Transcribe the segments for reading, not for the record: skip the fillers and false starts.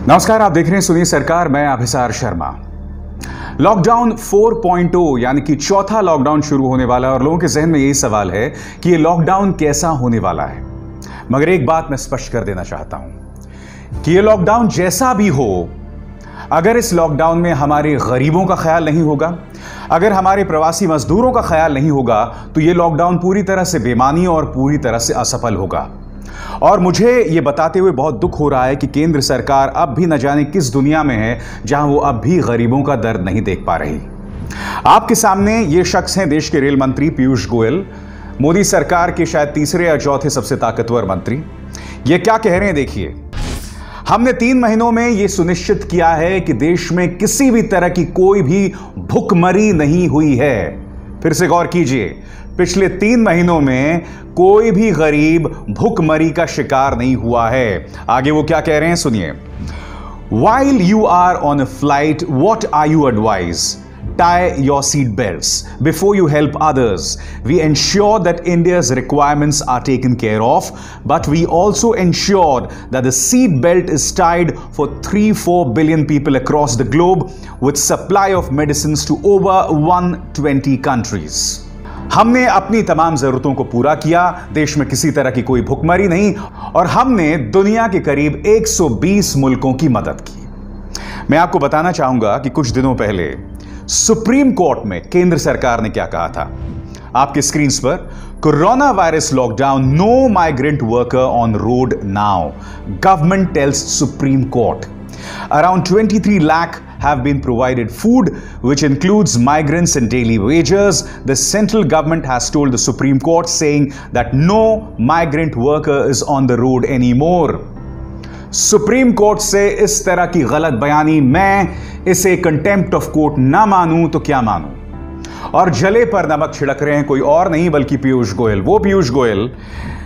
नमस्कार, आप देख रहे हैं सुनिए सरकार। मैं अभिसार शर्मा। लॉकडाउन 4.0 यानी कि चौथा लॉकडाउन शुरू होने वाला है और लोगों के जहन में यही सवाल है कि ये लॉकडाउन कैसा होने वाला है। मगर एक बात मैं स्पष्ट कर देना चाहता हूं कि ये लॉकडाउन जैसा भी हो, अगर इस लॉकडाउन में हमारे गरीबों का ख्याल नहीं होगा, अगर हमारे प्रवासी मजदूरों का ख्याल नहीं होगा, तो ये लॉकडाउन पूरी तरह से बेमानी और पूरी तरह से असफल होगा। और मुझे यह बताते हुए बहुत दुख हो रहा है कि केंद्र सरकार अब भी न जाने किस दुनिया में है जहां वो अब भी गरीबों का दर्द नहीं देख पा रही। आपके सामने ये शख्स हैं देश के रेल मंत्री पीयूष गोयल, मोदी सरकार के शायद तीसरे या चौथे सबसे ताकतवर मंत्री। ये क्या कह रहे हैं देखिए। हमने 3 महीनों में यह सुनिश्चित किया है कि देश में किसी भी तरह की कोई भी भुखमरी नहीं हुई है। फिर से गौर कीजिए, पिछले 3 महीनों में कोई भी गरीब भुखमरी का शिकार नहीं हुआ है। आगे वो क्या कह रहे हैं सुनिए। While you are on a flight, what are you advised? Tie your seat belts before you help others. We ensure that India's requirements are taken care of, but we also ensured that the seat belt is tied for 3-4 billion people across the globe with supply of medicines to over 120 countries. हमने अपनी तमाम जरूरतों को पूरा किया, देश में किसी तरह की कोई भुखमरी नहीं, और हमने दुनिया के करीब 120 मुल्कों की मदद की। मैं आपको बताना चाहूंगा कि कुछ दिनों पहले सुप्रीम कोर्ट में केंद्र सरकार ने क्या कहा था। आपके स्क्रीन पर, corona virus lockdown, no migrant worker on road now, government tells supreme court. Around 23 lakh have been provided food, which includes migrants and daily wagers. The central government has told the Supreme Court, saying that no migrant worker is on the road anymore. Supreme court से इस तरह की गलत बयानी, मैं इसे contempt of court ना मानूं तो क्या मानूं। और जले पर नमक छिड़क रहे हैं कोई और नहीं बल्कि पीयूष गोयल। वो पीयूष गोयल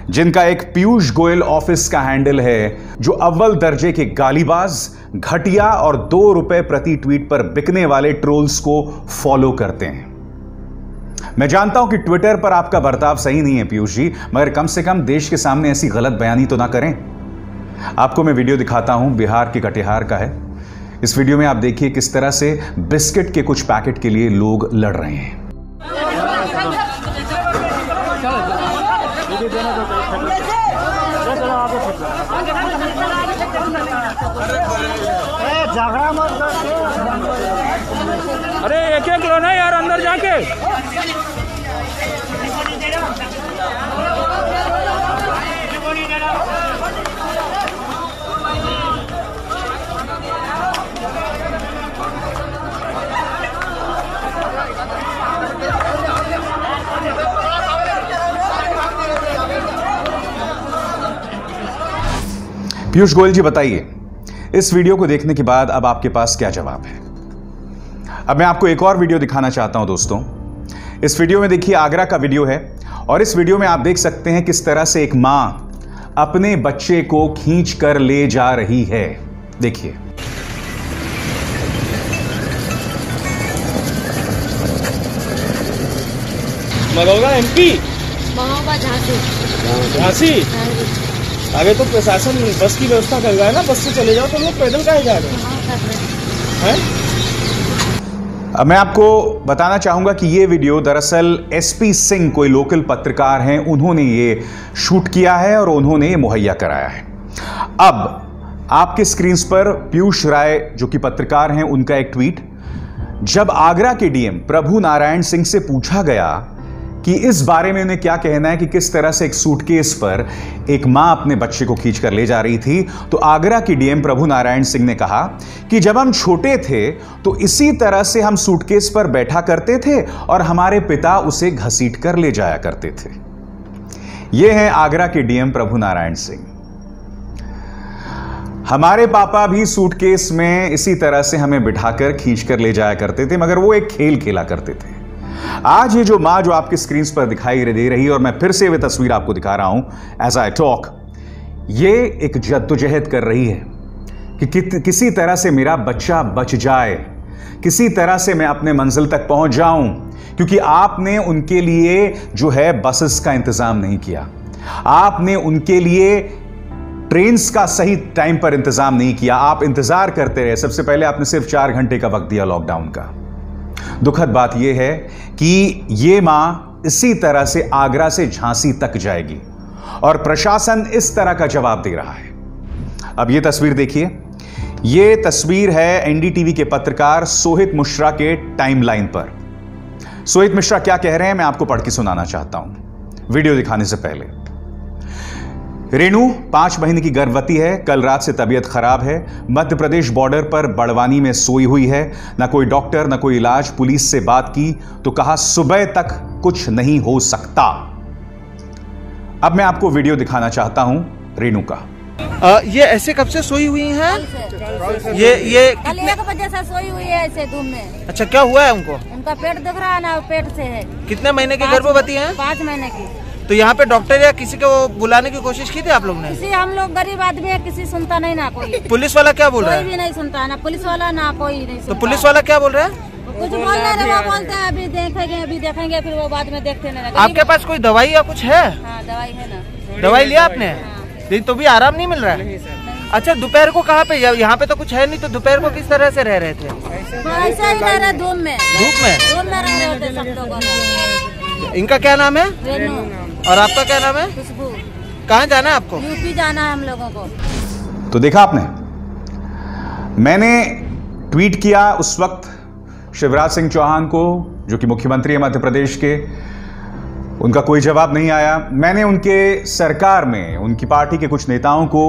जिनका एक पीयूष गोयल ऑफिस का हैंडल है, जो अव्वल दर्जे के गालीबाज, घटिया और 2 रुपए प्रति ट्वीट पर बिकने वाले ट्रोल्स को फॉलो करते हैं। मैं जानता हूं कि ट्विटर पर आपका बर्ताव सही नहीं है पीयूष जी, मगर कम से कम देश के सामने ऐसी गलत बयानी तो ना करें। आपको मैं वीडियो दिखाता हूं, बिहार के कटिहार का है। इस वीडियो में आप देखिए किस तरह से बिस्किट के कुछ पैकेट के लिए लोग लड़ रहे हैं। अरे एक लो ना यार अंदर जाके। पीयूष गोयल जी, बताइए इस वीडियो को देखने के बाद अब आपके पास क्या जवाब है। अब मैं आपको एक और वीडियो दिखाना चाहता हूं दोस्तों। इस वीडियो में देखिए, आगरा का वीडियो है और इस वीडियो में आप देख सकते हैं किस तरह से एक मां अपने बच्चे को खींच कर ले जा रही है। देखिए। मरोगा एमपी, झांसी। आगे तो प्रशासन बस की व्यवस्था कर रहा है ना, बस से चले जाओ तो लोग पैदल काहे जा रहे हैं। अब मैं आपको बताना चाहूंगा कि ये वीडियो दरअसल एसपी सिंह, कोई लोकल पत्रकार हैं, उन्होंने ये शूट किया है और उन्होंने ये मुहैया कराया है। अब आपके स्क्रीन पर पीयूष राय जो कि पत्रकार हैं, उनका एक ट्वीट। जब आगरा के डीएम प्रभु नारायण सिंह से पूछा गया कि इस बारे में उन्हें क्या कहना है कि किस तरह से एक सूटकेस पर एक मां अपने बच्चे को खींचकर ले जा रही थी, तो आगरा की डीएम प्रभु नारायण सिंह ने कहा कि जब हम छोटे थे तो इसी तरह से हम सूटकेस पर बैठा करते थे और हमारे पिता उसे घसीट कर ले जाया करते थे। यह है आगरा के डीएम प्रभु नारायण सिंह। हमारे पापा भी सूटकेस में इसी तरह से हमें बिठाकर खींचकर ले जाया करते थे, मगर वो एक खेल खेला करते थे। आज ये जो मां जो आपके स्क्रीन पर दिखाई दे रही है, और मैं फिर से वे तस्वीर आपको दिखा रहा हूं एज आई टॉक, ये एक जद्दोजहद कर रही है कि किसी तरह से मेरा बच्चा बच जाए, किसी तरह से मैं अपने मंजिल तक पहुंच जाऊं, क्योंकि आपने उनके लिए जो है बसेस का इंतजाम नहीं किया, आपने उनके लिए ट्रेन्स का सही टाइम पर इंतजाम नहीं किया, आप इंतजार करते रहे। सबसे पहले आपने सिर्फ 4 घंटे का वक्त दिया लॉकडाउन का। दुखद बात यह है कि यह मां इसी तरह से आगरा से झांसी तक जाएगी और प्रशासन इस तरह का जवाब दे रहा है। अब यह तस्वीर देखिए, यह तस्वीर है एनडीटीवी के पत्रकार सोहित मिश्रा के टाइमलाइन पर। सोहित मिश्रा क्या कह रहे हैं मैं आपको पढ़ के सुनाना चाहता हूं वीडियो दिखाने से पहले। रेणु 5 महीने की गर्भवती है, कल रात से तबीयत खराब है, मध्य प्रदेश बॉर्डर पर बड़वानी में सोई हुई है, ना कोई डॉक्टर ना कोई इलाज। पुलिस से बात की तो कहा सुबह तक कुछ नहीं हो सकता। अब मैं आपको वीडियो दिखाना चाहता हूं रेणु का। ये ऐसे कब से सोई हुई हैं? ये कल 1 बजे से सोई हुई है ऐसे धूप में। अच्छा, क्या हुआ है उनको? उनका पेट दिख रहा है ना, पेट से है। कितने महीने की गर्भवती हैं? 5 महीने की। तो यहाँ पे डॉक्टर या किसी को बुलाने की कोशिश की थी आप लोग ने? किसी, हम लोग गरीब आदमी है, किसी सुनता नहीं ना कोई। पुलिस वाला क्या बोल रहा है? कोई भी नहीं सुनता, ना पुलिस वाला ना कोई नहीं सुनता। तो पुलिस वाला क्या बोल रहा है? कुछ बोल रहे, वो बोलते हैं अभी देखेंगे फिर वो बाद में देखते नहीं। आपके पास कोई दवाई या कुछ है? हाँ, दवाई है ना। दवाई लिया आपने? लेकिन तो भी आराम नहीं मिल रहा है। अच्छा, दोपहर को कहाँ पे? यहाँ पे तो कुछ है नहीं, तो दोपहर को किस तरह से रह रहे थे? ऐसे ही रह रहे धूप में। धूप में रह रहे थे सब लोग। इनका क्या नाम है? रेणु। और आपका क्या नाम है? खुशबू। कहाँ जाना है आपको? यूपी जाना है हम लोगों को। तो देखा आपने, मैंने ट्वीट किया उस वक्त शिवराज सिंह चौहान को, जो कि मुख्यमंत्री है मध्य प्रदेश के। उनका कोई जवाब नहीं आया। मैंने उनके सरकार में उनकी पार्टी के कुछ नेताओं को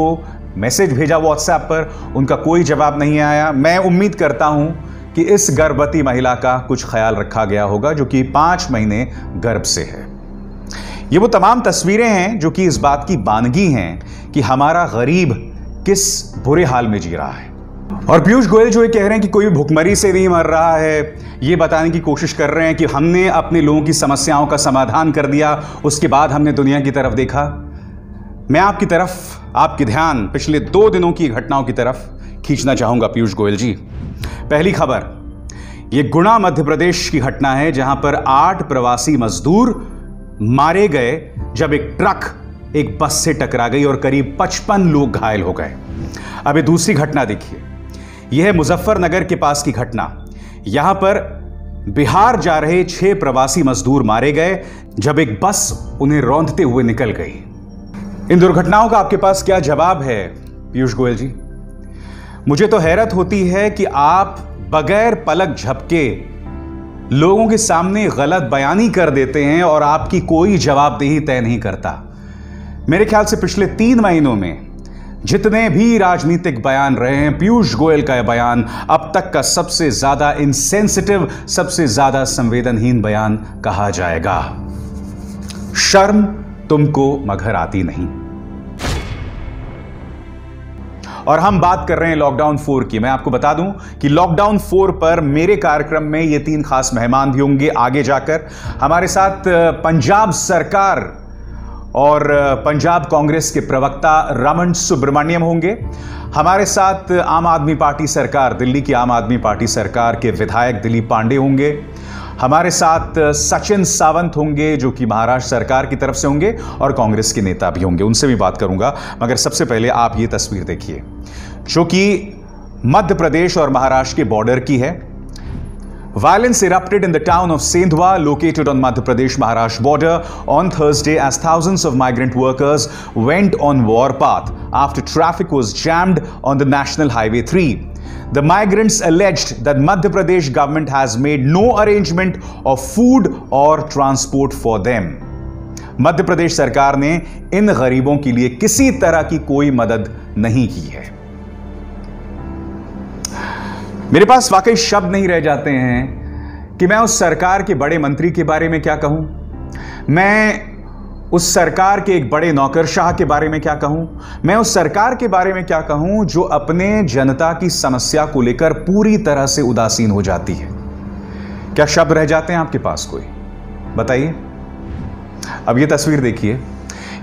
मैसेज भेजा व्हाट्सएप पर, उनका कोई जवाब नहीं आया। मैं उम्मीद करता हूं कि इस गर्भवती महिला का कुछ ख्याल रखा गया होगा, जो कि 5 महीने गर्भ से है। ये वो तमाम तस्वीरें हैं जो कि इस बात की बानगी हैं कि हमारा गरीब किस बुरे हाल में जी रहा है। और पीयूष गोयल जो ये कह रहे हैं कि कोई भुखमरी से नहीं मर रहा है, ये बताने की कोशिश कर रहे हैं कि हमने अपने लोगों की समस्याओं का समाधान कर दिया, उसके बाद हमने दुनिया की तरफ देखा। मैं आपकी तरफ, आपकी ध्यान पिछले 2 दिनों की घटनाओं की तरफ खींचना चाहूंगा पीयूष गोयल जी। पहली खबर, यह गुना मध्य प्रदेश की घटना है, जहां पर 8 प्रवासी मजदूर मारे गए जब एक ट्रक एक बस से टकरा गई और करीब 55 लोग घायल हो गए। अब ये दूसरी घटना देखिए, यह है मुजफ्फरनगर के पास की घटना। यहां पर बिहार जा रहे 6 प्रवासी मजदूर मारे गए जब एक बस उन्हें रौंदते हुए निकल गई। इन दुर्घटनाओं का आपके पास क्या जवाब है पीयूष गोयल जी? मुझे तो हैरत होती है कि आप बगैर पलक झपके लोगों के सामने गलत बयानी कर देते हैं और आपकी कोई जवाबदेही तय नहीं करता। मेरे ख्याल से पिछले 3 महीनों में जितने भी राजनीतिक बयान रहे हैं, पीयूष गोयल का यह बयान अब तक का सबसे ज्यादा इनसेंसिटिव, सबसे ज्यादा संवेदनहीन बयान कहा जाएगा। शर्म तुमको मगर आती नहीं। और हम बात कर रहे हैं लॉकडाउन 4 की। मैं आपको बता दूं कि लॉकडाउन 4 पर मेरे कार्यक्रम में ये 3 खास मेहमान भी होंगे आगे जाकर। हमारे साथ पंजाब सरकार और पंजाब कांग्रेस के प्रवक्ता रमन सुब्रमण्यम होंगे। हमारे साथ आम आदमी पार्टी सरकार, दिल्ली की आम आदमी पार्टी सरकार के विधायक दिलीप पांडे होंगे। हमारे साथ सचिन सावंत होंगे, जो कि महाराष्ट्र सरकार की तरफ से होंगे, और कांग्रेस के नेता भी होंगे, उनसे भी बात करूंगा। मगर सबसे पहले आप ये तस्वीर देखिए, जो कि मध्य प्रदेश और महाराष्ट्र के बॉर्डर की है। Violence erupted in the town of Sendhwa, located on Madhya Pradesh-Maharashtra border, on Thursday as thousands of migrant workers went on warpath after traffic was jammed on the National Highway 3. The migrants alleged that Madhya Pradesh government has made no arrangement of food or transport for them. Madhya Pradesh सरकार ने इन गरीबों के लिए किसी तरह की कोई मदद नहीं की है। मेरे पास वाकई शब्द नहीं रह जाते हैं कि मैं उस सरकार के बड़े मंत्री के बारे में क्या कहूं, मैं उस सरकार के एक बड़े नौकरशाह के बारे में क्या कहूं, मैं उस सरकार के बारे में क्या कहूं जो अपने जनता की समस्या को लेकर पूरी तरह से उदासीन हो जाती है। क्या शब्द रह जाते हैं आपके पास? कोई बताइए। अब ये तस्वीर देखिए,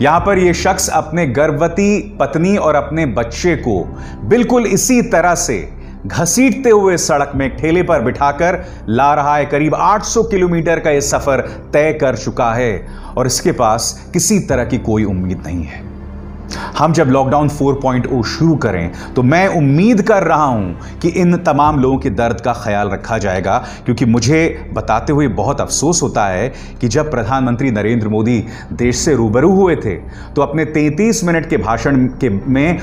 यहां पर यह शख्स अपने गर्भवती पत्नी और अपने बच्चे को बिल्कुल इसी तरह से घसीटते हुए सड़क में एक ठेले पर बिठाकर ला रहा है। करीब 800 किलोमीटर का यह सफर तय कर चुका है और इसके पास किसी तरह की कोई उम्मीद नहीं है। हम जब लॉकडाउन 4.0 शुरू करें तो मैं उम्मीद कर रहा हूं कि इन तमाम लोगों के दर्द का ख्याल रखा जाएगा, क्योंकि मुझे बताते हुए बहुत अफसोस होता है कि जब प्रधानमंत्री नरेंद्र मोदी देश से रूबरू हुए थे तो अपने 33 मिनट के भाषण में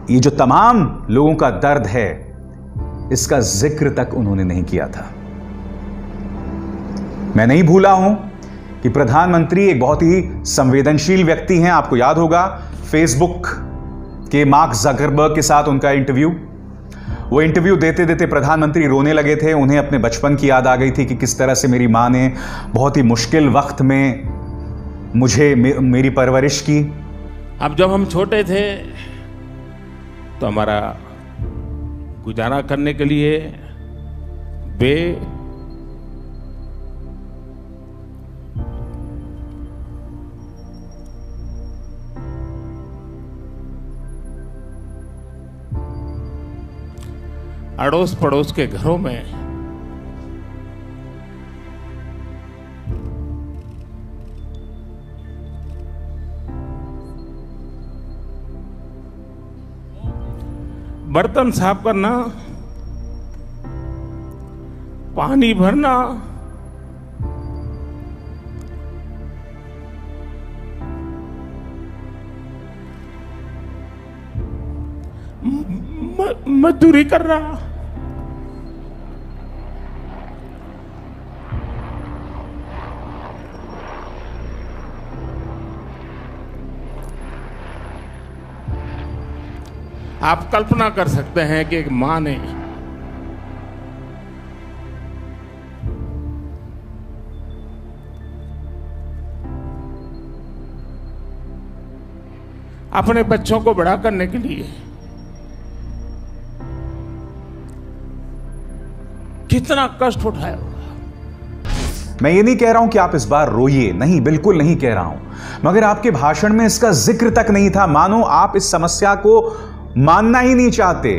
ये जो तमाम लोगों का दर्द है इसका जिक्र तक उन्होंने नहीं किया था। मैं नहीं भूला हूं कि प्रधानमंत्री एक बहुत ही संवेदनशील व्यक्ति हैं। आपको याद होगा फेसबुक के मार्क जकरबर्ग के साथ उनका इंटरव्यू, वो इंटरव्यू देते देते प्रधानमंत्री रोने लगे थे। उन्हें अपने बचपन की याद आ गई थी कि किस तरह से मेरी मां ने बहुत ही मुश्किल वक्त में मुझे मेरी परवरिश की। अब जब हम छोटे थे तो हमारा गुजारा करने के लिए वे अड़ोस पड़ोस के घरों में बर्तन साफ करना, पानी भरना, मजदूरी करना, आप कल्पना कर सकते हैं कि एक मां ने अपने बच्चों को बड़ा करने के लिए कितना कष्ट उठाया होगा। मैं ये नहीं कह रहा हूं कि आप इस बार रोइए, नहीं, बिल्कुल नहीं कह रहा हूं, मगर आपके भाषण में इसका जिक्र तक नहीं था। मानो आप इस समस्या को मानना ही नहीं चाहते।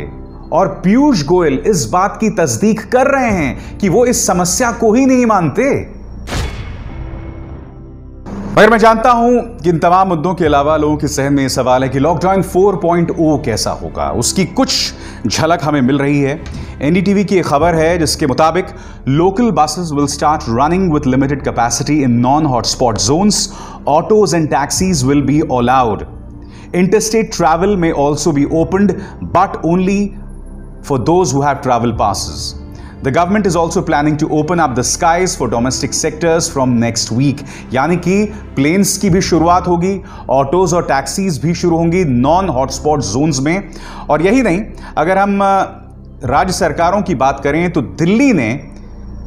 और पीयूष गोयल इस बात की तस्दीक कर रहे हैं कि वो इस समस्या को ही नहीं मानते। मगर मैं जानता हूं कि इन तमाम मुद्दों के अलावा लोगों के जहन में यह सवाल है कि लॉकडाउन 4.0 कैसा होगा। उसकी कुछ झलक हमें मिल रही है। एनडीटीवी की एक खबर है जिसके मुताबिक local buses will start running with limited capacity in non hotspot zones, autos and taxis will be allowed. Interstate travel may also be opened, but only for those who have travel passes. The government is also planning to open up the skies for domestic sectors from next week. यानी कि planes की भी शुरुआत होगी, autos और taxis भी शुरू होंगी नॉन हॉटस्पॉट जोन्स में। और यही नहीं, अगर हम राज्य सरकारों की बात करें तो दिल्ली ने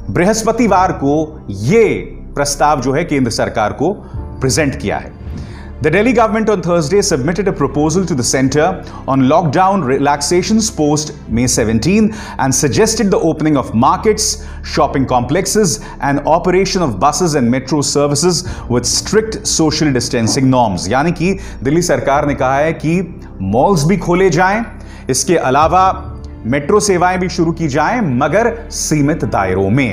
बृहस्पतिवार को ये प्रस्ताव जो है केंद्र सरकार को प्रेजेंट किया है। The Delhi government on Thursday submitted a proposal to the centre on lockdown relaxations post May 17 and suggested the opening of markets, shopping complexes and operation of buses and metro services with strict social distancing norms. यानी कि दिल्ली सरकार ने कहा है कि malls भी खोले जाएं, इसके अलावा मेट्रो सेवाएं भी शुरू की जाएं, मगर सीमित दायरों में।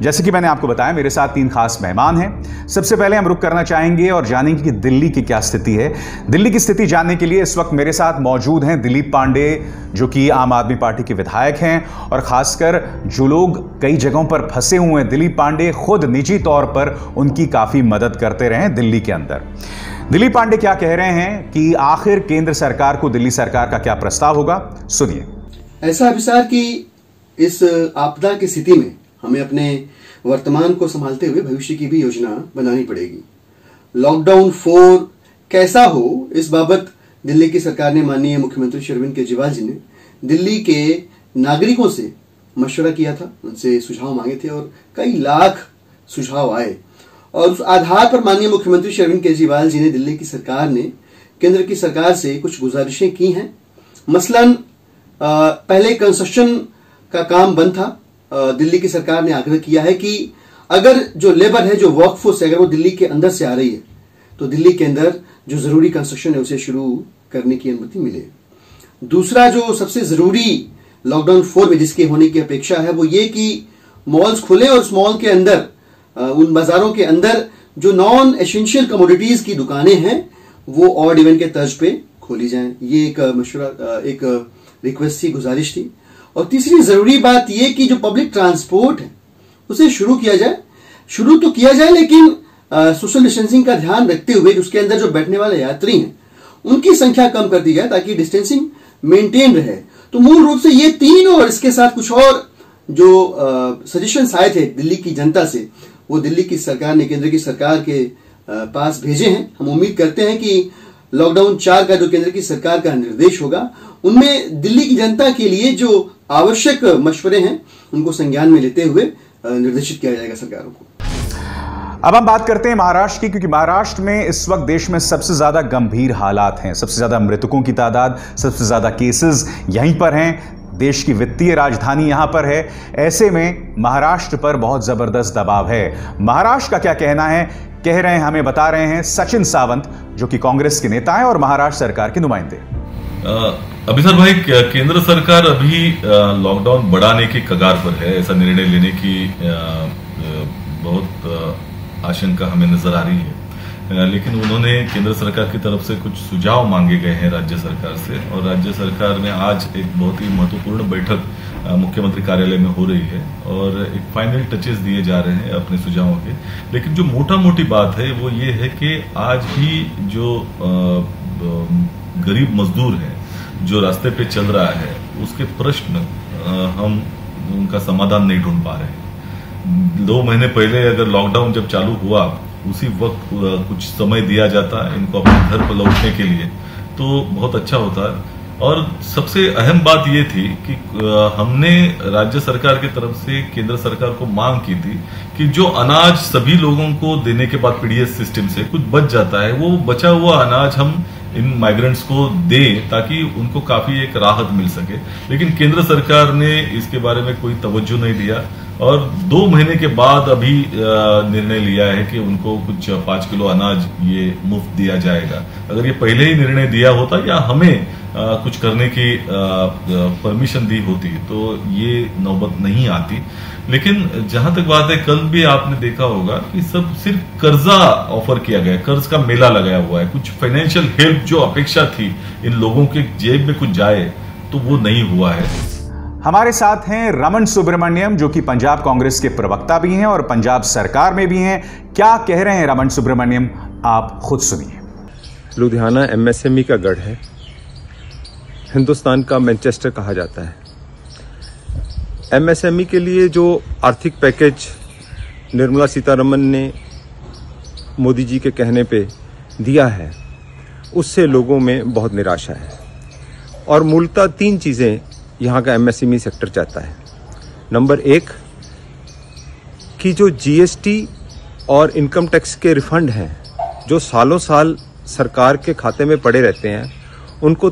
जैसे कि मैंने आपको बताया, मेरे साथ 3 खास मेहमान हैं। सबसे पहले हम रुक करना चाहेंगे और जानेंगे कि दिल्ली की क्या स्थिति है। दिल्ली की स्थिति जानने के लिए इस वक्त मेरे साथ मौजूद हैं दिलीप पांडे, जो कि आम आदमी पार्टी के विधायक हैं, और खासकर जो लोग कई जगहों पर फंसे हुए हैं, दिलीप पांडे खुद निजी तौर पर उनकी काफी मदद करते रहे दिल्ली के अंदर। दिलीप पांडे क्या कह रहे हैं कि आखिर केंद्र सरकार को दिल्ली सरकार का क्या प्रस्ताव होगा, सुनिए। ऐसा विचार कि इस आपदा की स्थिति में हमें अपने वर्तमान को संभालते हुए भविष्य की भी योजना बनानी पड़ेगी। लॉकडाउन 4 कैसा हो, इस बाबत दिल्ली की सरकार ने माननीय मुख्यमंत्री श्री अरविंद केजरीवाल जी ने दिल्ली के नागरिकों से मशवरा किया था, उनसे सुझाव मांगे थे और कई लाख सुझाव आए। और उस आधार पर माननीय मुख्यमंत्री श्री अरविंद केजरीवाल जी ने दिल्ली की सरकार ने केंद्र की सरकार से कुछ गुजारिशें की हैं। मसलन पहले कंस्ट्रक्शन का काम बंद था। दिल्ली की सरकार ने आग्रह किया है कि अगर जो लेबर है, जो वर्कफोर्स है, अगर वो दिल्ली के अंदर से आ रही है तो दिल्ली के अंदर जो जरूरी कंस्ट्रक्शन है उसे शुरू करने की अनुमति मिले। दूसरा जो सबसे जरूरी लॉकडाउन 4 में जिसके होने की अपेक्षा है वो ये कि मॉल्स खुले और उस मॉल के अंदर, उन बाजारों के अंदर जो नॉन एसेंशियल कमोडिटीज की दुकानें हैं वो ऑड इवन के तर्ज पे खोली जाएं। ये एक मशवरा, एक रिक्वेस्ट थी, गुजारिश थी। और तीसरी जरूरी बात यह कि जो पब्लिक ट्रांसपोर्ट है उसे शुरू किया जाए। शुरू तो किया जाए, लेकिन सोशल डिस्टेंसिंग का ध्यान रखते हुए उसके अंदर जो बैठने वाले यात्री हैं उनकी संख्या कम कर दी जाए ताकि डिस्टेंसिंग मेंटेन रहे। तो मूल रूप से ये तीन और इसके साथ कुछ और जो सजेशंस आए थे दिल्ली की जनता से, वो दिल्ली की सरकार ने केंद्र की सरकार के पास भेजे हैं। हम उम्मीद करते हैं कि लॉकडाउन 4 का जो केंद्र की सरकार का निर्देश होगा उनमें दिल्ली की जनता के लिए जो आवश्यक मशवरे हैं उनको संज्ञान में लेते हुए निर्देशित किया जाएगा सरकारों को। अब हम बात करते हैं महाराष्ट्र की, क्योंकि महाराष्ट्र में इस वक्त देश में सबसे ज्यादा गंभीर हालात हैं। सबसे ज्यादा मृतकों की तादाद, सबसे ज्यादा केसेस यहीं पर हैं। देश की वित्तीय राजधानी यहां पर है। ऐसे में महाराष्ट्र पर बहुत जबरदस्त दबाव है। महाराष्ट्र का क्या कहना है, कह रहे हैं, हमें बता रहे हैं सचिन सावंत, जो कि कांग्रेस के नेता हैं और महाराष्ट्र सरकार के नुमाइंदे। अभिसर भाई, केंद्र सरकार अभी लॉकडाउन बढ़ाने की कगार पर है। ऐसा निर्णय लेने की बहुत आशंका हमें नजर आ रही है, लेकिन उन्होंने केंद्र सरकार की तरफ से कुछ सुझाव मांगे गए हैं राज्य सरकार से, और राज्य सरकार में आज एक बहुत ही महत्वपूर्ण बैठक मुख्यमंत्री कार्यालय में हो रही है और एक फाइनल टचेस दिए जा रहे हैं अपने सुझावों के। लेकिन जो मोटा मोटी बात है वो ये है कि आज भी जो गरीब मजदूर है जो रास्ते पे चल रहा है उसके प्रश्न हम उनका समाधान नहीं ढूंढ पा रहे हैं। 2 महीने पहले अगर लॉकडाउन जब चालू हुआ उसी वक्त कुछ समय दिया जाता इनको अपने घर पर लौटने के लिए तो बहुत अच्छा होता। और सबसे अहम बात ये थी कि हमने राज्य सरकार की तरफ से केंद्र सरकार को मांग की थी कि जो अनाज सभी लोगों को देने के बाद पीडीएस सिस्टम से कुछ बच जाता है, वो बचा हुआ अनाज हम इन माइग्रेंट्स को दें ताकि उनको काफी एक राहत मिल सके। लेकिन केंद्र सरकार ने इसके बारे में कोई तवज्जो नहीं दिया और 2 महीने के बाद अभी निर्णय लिया है कि उनको कुछ 5 किलो अनाज ये मुफ्त दिया जाएगा। अगर ये पहले ही निर्णय दिया होता या हमें कुछ करने की परमिशन दी होती तो ये नौबत नहीं आती। लेकिन जहां तक बात है, कल भी आपने देखा होगा कि सब सिर्फ कर्जा ऑफर किया गया, कर्ज का मेला लगाया हुआ है। कुछ फाइनेंशियल हेल्प जो अपेक्षा थी इन लोगों के जेब में कुछ जाए तो वो नहीं हुआ है। हमारे साथ हैं रमन सुब्रमण्यम, जो कि पंजाब कांग्रेस के प्रवक्ता भी हैं और पंजाब सरकार में भी हैं। क्या कह रहे हैं रमन सुब्रमण्यम, आप खुद सुनिए। लुधियाना एमएसएमई का गढ़ है, हिंदुस्तान का मैनचेस्टर कहा जाता है। एमएसएमई के लिए जो आर्थिक पैकेज निर्मला सीतारमण ने मोदी जी के कहने पे दिया है उससे लोगों में बहुत निराशा है। और मूलतः 3 चीज़ें यहाँ का एमएसएमई सेक्टर चाहता है। नंबर 1 कि जो जीएसटी और इनकम टैक्स के रिफंड हैं जो सालों साल सरकार के खाते में पड़े रहते हैं, उनको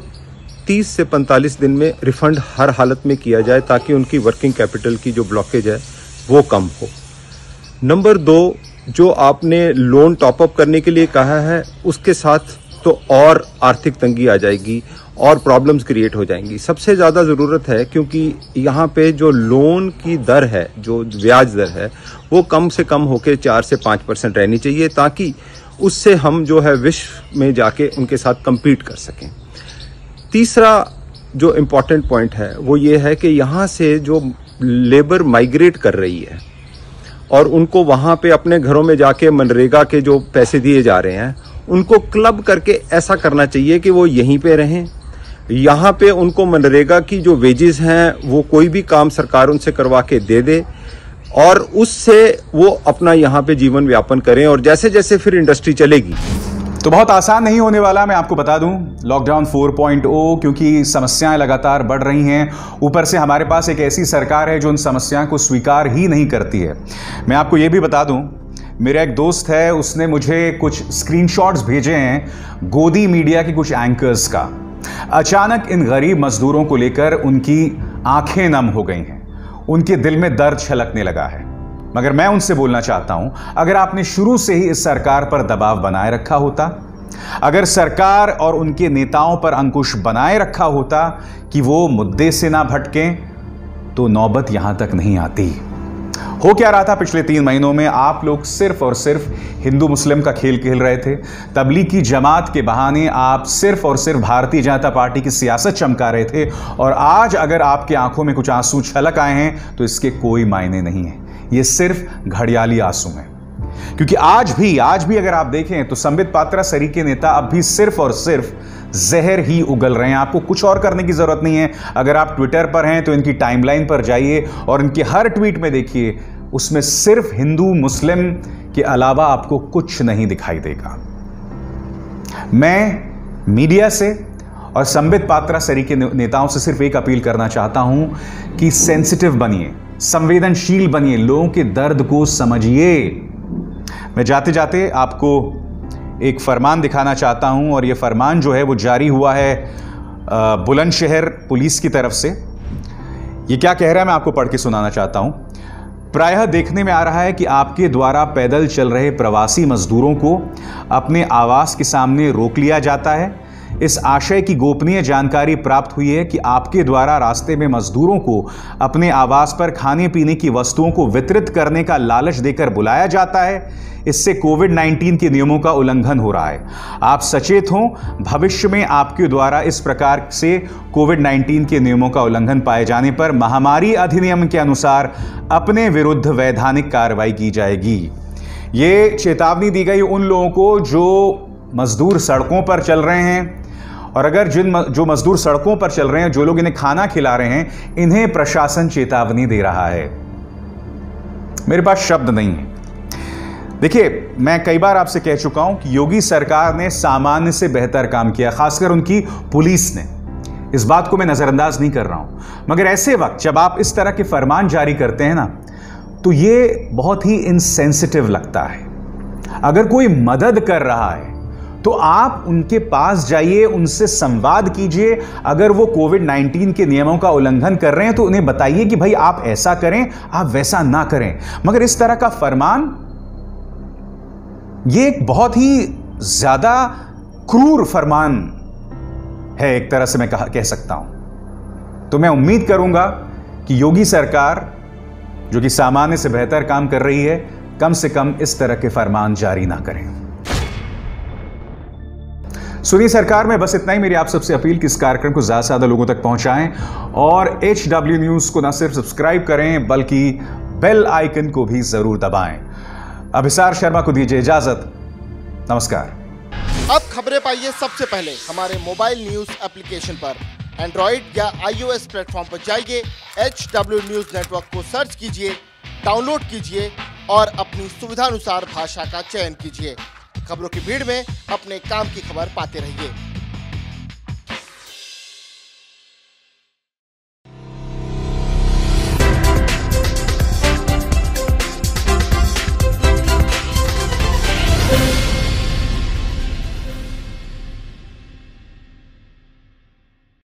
30 से 45 दिन में रिफंड हर हालत में किया जाए ताकि उनकी वर्किंग कैपिटल की जो ब्लॉकेज है वो कम हो। नंबर 2, जो आपने लोन टॉपअप करने के लिए कहा है उसके साथ तो और आर्थिक तंगी आ जाएगी और प्रॉब्लम्स क्रिएट हो जाएंगी। सबसे ज़्यादा ज़रूरत है क्योंकि यहाँ पे जो लोन की दर है, जो ब्याज दर है, वो कम से कम होके 4 से 5% रहनी चाहिए ताकि उससे हम जो है विश्व में जाके उनके साथ compete कर सकें। तीसरा जो इम्पॉर्टेंट पॉइंट है वो ये है कि यहाँ से जो लेबर माइग्रेट कर रही है और उनको वहाँ पे अपने घरों में जाके मनरेगा के जो पैसे दिए जा रहे हैं उनको क्लब करके ऐसा करना चाहिए कि वो यहीं पे रहें। यहाँ पे उनको मनरेगा की जो वेजेस हैं वो कोई भी काम सरकार उनसे करवा के दे दे और उससे वो अपना यहाँ पे जीवन व्यापन करें और जैसे जैसे फिर इंडस्ट्री चलेगी। तो बहुत आसान नहीं होने वाला, मैं आपको बता दूं, लॉकडाउन 4.0, क्योंकि समस्याएं लगातार बढ़ रही हैं। ऊपर से हमारे पास एक ऐसी सरकार है जो उन समस्याओं को स्वीकार ही नहीं करती है। मैं आपको ये भी बता दूं, मेरा एक दोस्त है, उसने मुझे कुछ स्क्रीनशॉट्स भेजे हैं गोदी मीडिया के कुछ एंकर्स का। अचानक इन गरीब मजदूरों को लेकर उनकी आंखें नम हो गई हैं, उनके दिल में दर्द छलकने लगा है। मगर मैं उनसे बोलना चाहता हूं, अगर आपने शुरू से ही इस सरकार पर दबाव बनाए रखा होता, अगर सरकार और उनके नेताओं पर अंकुश बनाए रखा होता कि वो मुद्दे से ना भटकें, तो नौबत यहां तक नहीं आती। हो क्या रहा था पिछले 3 महीनों में? आप लोग सिर्फ और सिर्फ हिंदू मुस्लिम का खेल खेल रहे थे। तबलीग की जमात के बहाने आप सिर्फ और सिर्फ भारतीय जनता पार्टी की सियासत चमका रहे थे। और आज अगर आपकी आंखों में कुछ आंसू छलक आए हैं तो इसके कोई मायने नहीं है, ये सिर्फ घड़ियाली आंसू हैं। क्योंकि आज भी अगर आप देखें तो संबित पात्रा सरीके नेता अब भी सिर्फ और सिर्फ जहर ही उगल रहे हैं। आपको कुछ और करने की जरूरत नहीं है। अगर आप ट्विटर पर हैं तो इनकी टाइमलाइन पर जाइए और इनके हर ट्वीट में देखिए, उसमें सिर्फ हिंदू मुस्लिम के अलावा आपको कुछ नहीं दिखाई देगा। मैं मीडिया से और संबित पात्रा सरीके नेताओं से सिर्फ एक अपील करना चाहता हूं कि सेंसिटिव बनिए, संवेदनशील बनिए, लोगों के दर्द को समझिए। मैं जाते जाते आपको एक फरमान दिखाना चाहता हूं और यह फरमान जो है वो जारी हुआ है बुलंदशहर पुलिस की तरफ से। ये क्या कह रहा है मैं आपको पढ़ के सुनाना चाहता हूं। प्रायः देखने में आ रहा है कि आपके द्वारा पैदल चल रहे प्रवासी मजदूरों को अपने आवास के सामने रोक लिया जाता है। इस आशय की गोपनीय जानकारी प्राप्त हुई है कि आपके द्वारा रास्ते में मजदूरों को अपने आवास पर खाने पीने की वस्तुओं को वितरित करने का लालच देकर बुलाया जाता है। इससे कोविड-19 के नियमों का उल्लंघन हो रहा है। आप सचेत हों, भविष्य में आपके द्वारा इस प्रकार से कोविड-19 के नियमों का उल्लंघन पाए जाने पर महामारी अधिनियम के अनुसार अपने विरुद्ध वैधानिक कार्रवाई की जाएगी। ये चेतावनी दी गई उन लोगों को जो मजदूर सड़कों पर चल रहे हैं, और अगर जो मजदूर सड़कों पर चल रहे हैं, जो लोग इन्हें खाना खिला रहे हैं, इन्हें प्रशासन चेतावनी दे रहा है। मेरे पास शब्द नहीं है। देखिए, मैं कई बार आपसे कह चुका हूं कि योगी सरकार ने सामान्य से बेहतर काम किया, खासकर उनकी पुलिस ने। इस बात को मैं नजरअंदाज नहीं कर रहा हूं, मगर ऐसे वक्त जब आप इस तरह के फरमान जारी करते हैं ना, तो ये बहुत ही इनसेंसिटिव लगता है। अगर कोई मदद कर रहा है तो आप उनके पास जाइए, उनसे संवाद कीजिए। अगर वो कोविड-19 के नियमों का उल्लंघन कर रहे हैं तो उन्हें बताइए कि भाई आप ऐसा करें, आप वैसा ना करें। मगर इस तरह का फरमान, ये एक बहुत ही ज्यादा क्रूर फरमान है, एक तरह से मैं कह सकता हूं। तो मैं उम्मीद करूंगा कि योगी सरकार, जो कि सामान्य से बेहतर काम कर रही है, कम से कम इस तरह के फरमान जारी ना करें। सुनिए सरकार में बस इतना ही। मेरी आप सबसे अपील कि इस कार्यक्रम को ज्यादा से ज्यादा लोगों तक पहुंचाएं और HW न्यूज को न सिर्फ सब्सक्राइब करें बल्कि बेल आइकन को भी जरूर दबाएं। अभिसार शर्मा को दीजिए इजाजत। नमस्कार। अब खबरें पाइए सबसे पहले हमारे मोबाइल न्यूज एप्लीकेशन पर। एंड्रॉइड या iOS प्लेटफॉर्म पर जाइए, HW न्यूज नेटवर्क को सर्च कीजिए, डाउनलोड कीजिए और अपनी सुविधानुसार भाषा का चयन कीजिए। खबरों की भीड़ में अपने काम की खबर पाते रहिए।